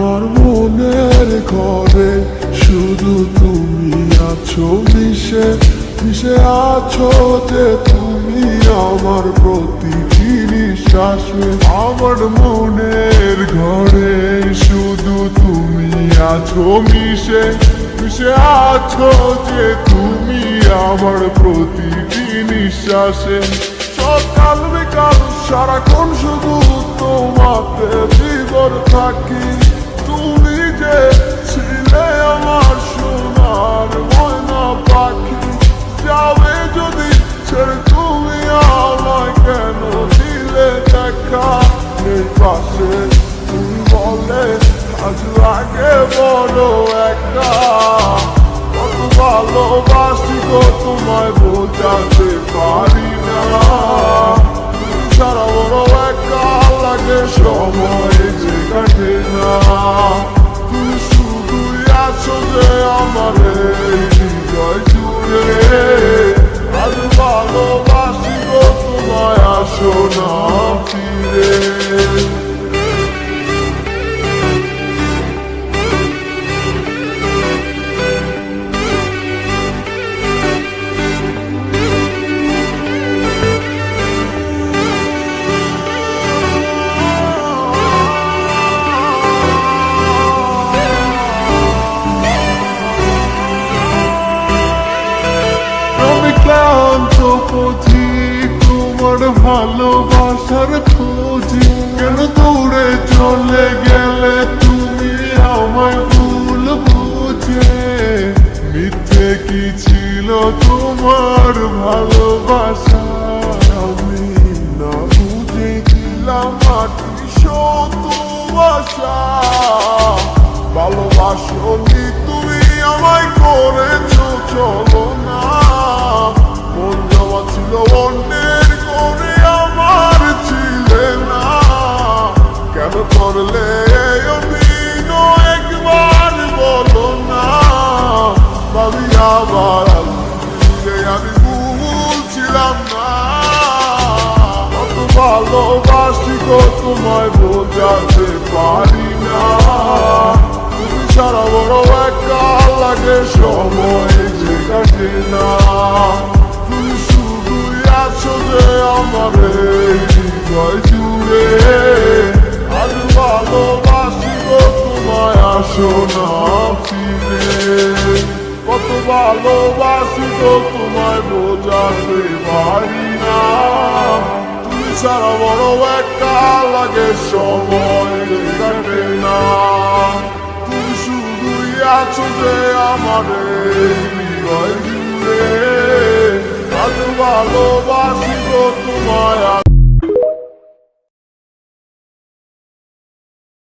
আমার মনের ঘরে শুধু তুমি আছো মিশে মিশে আছো যে তুমি আমার প্রতিটি নিঃশ্বাসে। আমার মনের ঘরে শুধু তুমি আছো মিশে মিশে আছো যে তুমি আমার প্রতিটি নিঃশ্বাসে। সকাল বিকাল সারাক্ষণ শুধু তোমাতে বিভোর থাকি। তুমি যে ছিলে আমার সোনার ময়না পাখি, যাবে যদি ছেড়ে তুমি আমায় কেন দিলে দেখা? নেই পাশে তুমি বলে আজ লাগে বড় একা। কত ভালোবাসি গো তোমায় বোঝাতে পারি না। তুমি ছাড়া বড় একা লাগে, সময় যে কাটে না। তুমি শুধুই আছো যে আমার এই হৃদয় জুড়ে। আজ ভালোবাসি গো তোমায়, আসো না ফিরে। ক্লান্ত পথিক তোমার ভালোবাসার খোঁজে, কেন দৌড়ে চলে গেলে তুমি আমায় ভুল বুঝে? মিথ্যে কি ছিল তোমার ভালোবাসা, আমি না বুঝে দিলাম মাটি শত আশা। ভালোবাসনি তুমি আমায় করেছো চলো না, মন জমা ছিল অন্যের করে আমার ছিলে না। কেন করলে অভিনয় একবার বলো না? ভাবি আবার আমি ভুল ছিলাম না। কত ভালোবাসি গো তোমায় বোঝাতে পারি না। তুমি ছাড়া বড় একা লাগে, সময় যে কাটে না। তুমি শুধুই আছো যে আমার এই হৃদয় জুড়ে। আজ ভালোবাসি গো তোমায়, আসো না ফিরে। কত ভালোবাসি গো তোমায় বোঝাতে পারি না। তুমি ছাড়া বড় একা লাগে, সময় যে কাটে না। তুমি শুধুই আছো যে আমার এই হৃদয় জুড়ে। আজ ভালোবাসি গো তোমায়,